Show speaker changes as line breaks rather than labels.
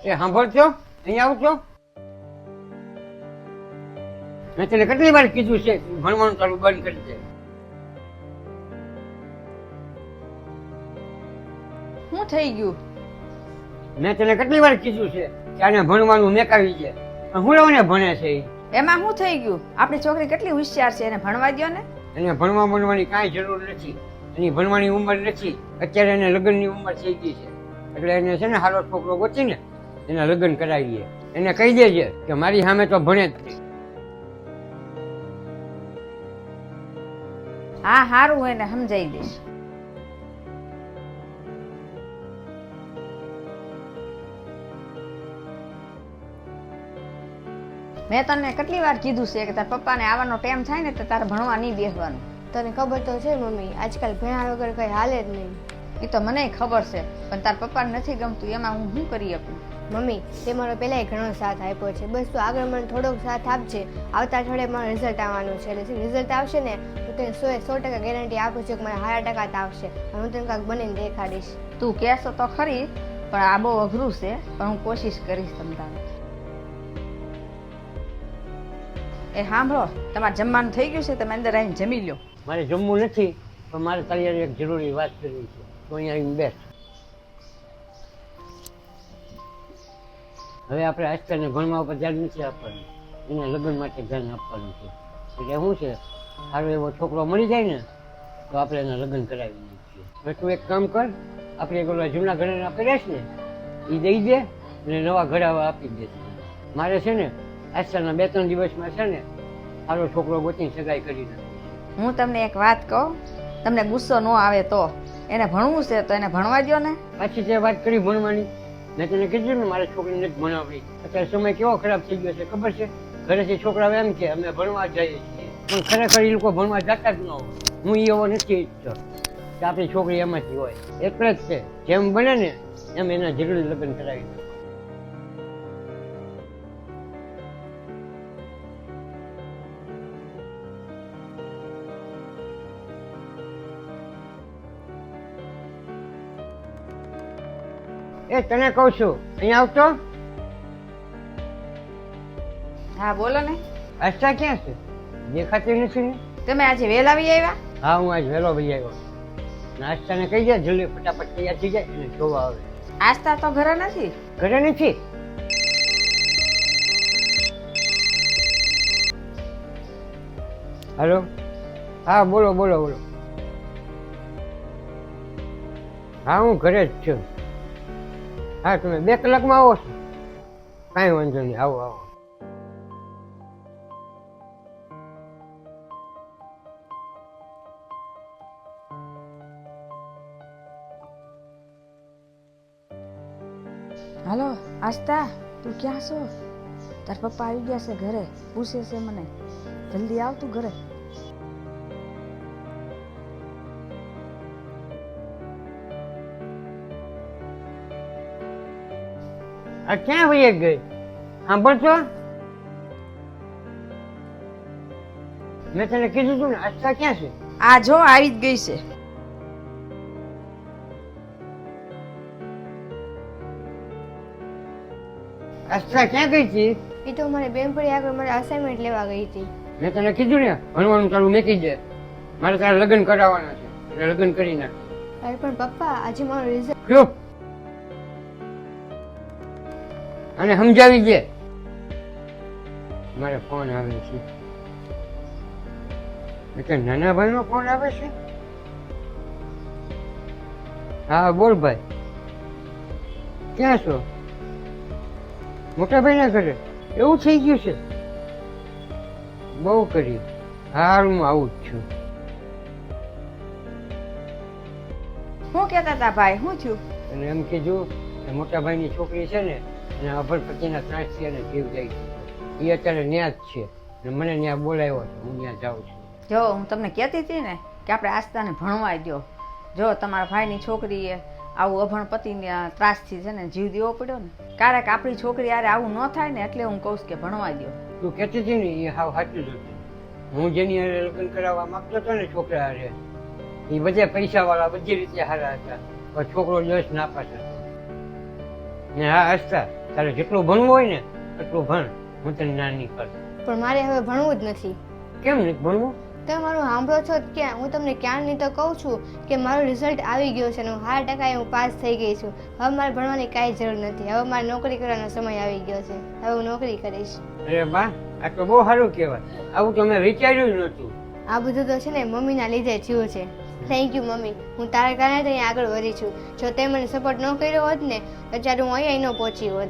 એ સાંભળજો, અહીંયા આવજો. મેં તને કેટલી વાર કીધું છે ભણવાનું તારું બંધ કરી દે.
શું થઈ ગયું?
મેં તને કેટલી વાર કીધું છે કે આને ભણવાનું મેકાવી દે, પણ હું લોકોને ભણે છે ઈ?
એમાં શું થઈ ગયું? આપણી છોકરી કેટલી હોશિયાર છે, એને ભણવા દ્યો ને.
એને ભણવાની કાંઈ જરૂર નથી. એની ભણવાની ઉંમર નથી. અત્યારે એને લગ્નની ઉંમર થઈ ગઈ છે, એટલે એને છે ને સારો છોકરો ગોતીને એના લગ્ન કરાવીએ. એને કહી દેજે કે મારી સામે તો ભણે જ નહીં.
હા હારું, હું એને સમજાઈ દઈશ. મેં તને કેટલી વાર કીધું છે કે તાર પપ્પાને આવવાનો ટાઈમ થાય ને તો તારે ભણવા નહીં બેસવાનું.
તને ખબર તો છે મમ્મી, આજકાલ ભણ્યા વગર કઈ હાલે જ નહીં.
એ તો મને ખબર છે, પણ તાર પપ્પાને નથી ગમતું, એમાં હું શું કરી શકું?
મમ્મી, તે મારો પહેલાંય ઘણો સાથ આપ્યો છે, બસ તું આગળ મને થોડોક સાથ આપજે. આવતા અઠવાડિયે મારું રિઝલ્ટ આવવાનું છે, એટલે રિઝલ્ટ આવશે ને હું તને 100% ગેરંટી આપું છું કે મને સારા ટકા તો આવશે, અને હું તને કાંઈક બનીને દેખાડીશ.
તું કહેશો તો ખરી, પણ આ બહુ અઘરું છે, પણ હું કોશિશ કરીશ તમતાને. એ સાંભળો, તમારે જમવાનું થઈ ગયું છે, તમે અંદર આવીને જમી લો.
મારે જમવું નથી, પણ મારે તારી હારે એક જરૂરી વાત કરવી છે, તો અહીંયા આવીને બેસ. હવે આપણે આજકાલને ભણવા ઉપર ધ્યાન નથી આપવાનું, એના લગ્ન માટે ધ્યાન આપવાનું છે. એટલે શું છે, સારો એવો છોકરો મળી જાય ને તો આપણે એના લગ્ન કરાવી દઈએ. હવે તું એક કામ કર, આપણે એક ઓલા જૂના ઘરેણા કર્યા છે ને એ દઈ દે અને નવા ઘડાવા આપી દે. મારે છે ને આજકાલના 2-3 દિવસમાં છે ને સારો છોકરો ગોતીને સગાઈ કરી નાખે.
હું તમને એક વાત કહું, તમને ગુસ્સો ન આવે તો એને ભણવું છે તો એને ભણવા દ્યો ને.
પાછી તે વાત કરી ભણવાની, મેં તને કીધું ને મારે છોકરીને નથી ભણાવવી. અત્યારે સમય કેવો ખરાબ થઈ ગયો છે ખબર છે? ઘરેથી છોકરાઓ એમ કે અમે ભણવા જઈએ છીએ, પણ ખરેખર એ લોકો ભણવા જતા જ ન હોય. હું એવો નથી ઈચ્છતો કે આપણી છોકરી એમાંથી હોય. એટલે જ છે જેમ બને ને એમ એના જરૂર લગ્ન કરાવી દો. એ તને કહું છું, અહીંયા આવતો.
હા બોલો ને.
આસ્થા ક્યાં છે? દેખાતી નથી ને.
તમે આજે વહેલા આવી આવ્યા?
હા, હું આજ વહેલો ભાઈ આવ્યો. નાસ્તાને કહી જાય જલ્દી ફટાફટ તૈયાર થઈ જાય અને જોવા આવે.
આસ્તા તો ઘરે નથી.
ઘરે નથી? હાલો. હા બોલો બોલો બોલો. હા હું ઘરે જ છું. હા તમે 2 કલાકમાં આવો છો? કાંઈ વાંધો નહીં, આવો આવો.
હાલો આસ્તા, તું ક્યાં છો? તાર પપ્પા આવી ગયા છે ઘરે, પૂછે છે મને. જલ્દી આવ તું ઘરે.
આ ક્યાં વહી ગઈ? સાંભળશો, મેં તને કીધું તું ને આસ્થા ક્યાં છે?
આ જો આવી જ ગઈ છે.
આસ્થા ક્યાં ગઈ હતી?
એ તો મારી બેનપણી આગળ મારે અસાઇનમેન્ટ લેવા ગઈ હતી.
મેં તને કીધું ને ભણવાનું તારું મેકી દે, મારે તારા લગ્ન કરાવવાના છે, એટલે લગ્ન કરી નાખ.
અરે પણ પપ્પા, આજે મારું રિઝલ્ટ.
ચૂપ, અને સમજાવી દે. મારે ફોન આવે છે. એટલે નાના ભાઈનો ફોન આવે છે? હા બોલ ભાઈ, ક્યાં છો? મોટા ભાઈના ઘરે? એવું થઈ ગયું છે? બહુ કરી. હારું હું આવું જ છું.
શું કહેતા હતા ભાઈ, શું થયું?
અને એમ કીધું કે મોટા ભાઈની છોકરી છે ને એને અભરપતિના ત્રાસથી એને જીવ જાય છે. એ અત્યારે ન્યા જ છે ને મને ત્યાં બોલાવ્યો છે, હું ત્યાં જાઉં છું.
જો હું તમને કહેતી હતી ને કે આપણે આસ્તાને ભણવા દ્યો. જો તમારા ભાઈની છોકરીએ આવું અભણ પતિને ત્રાસથી છે ને જીવ દેવો પડ્યો ને, ક્યારેક આપણી છોકરી યારે આવું ન થાય ને, એટલે હું કહું છું કે ભણવા દ્યો.
તું કહેતી હતી ને એ હાવ સાચું જ હતું. હું જેની હારે લગ્ન કરાવવા માંગતો હતો ને છોકરા હારે, એ બધે પૈસાવાળા બધી રીતે સારા હતા, પણ છોકરો દસ નાપાસ હતો. ને હા આસ્થા, તારે જેટલું ભણવું હોય ને એટલું ભણ, હું તને ના નહીં કર.
પણ મારે હવે ભણવું જ નથી.
કેમ નહીં ભણવું?
તમે મારું સાંભળો છો જ ક્યાં? હું તમને ક્યાંની તો કહું છું કે મારું રિઝલ્ટ આવી ગયું છે અને હું 100% હું પાસ થઈ ગઈ છું. હવે મારે ભણવાની કાંઈ જરૂર નથી. હવે મારે નોકરી કરવાનો સમય આવી ગયો છે. હવે હું નોકરી કરીશ.
અરે બા, આ તો બહુ સારું કહેવાય. આવું તો મેં વિચાર્યું જ નહોતું.
આ બધું તો છે ને મમ્મીના લીધે થયું છે. Thank you mummy. હું તારા કારણે જ અહીંયા આગળ વધી છું. જો તે મને સપોર્ટ ન કર્યો હોત ને અત્યારે હું અહીંયા ન પહોંચી હોત.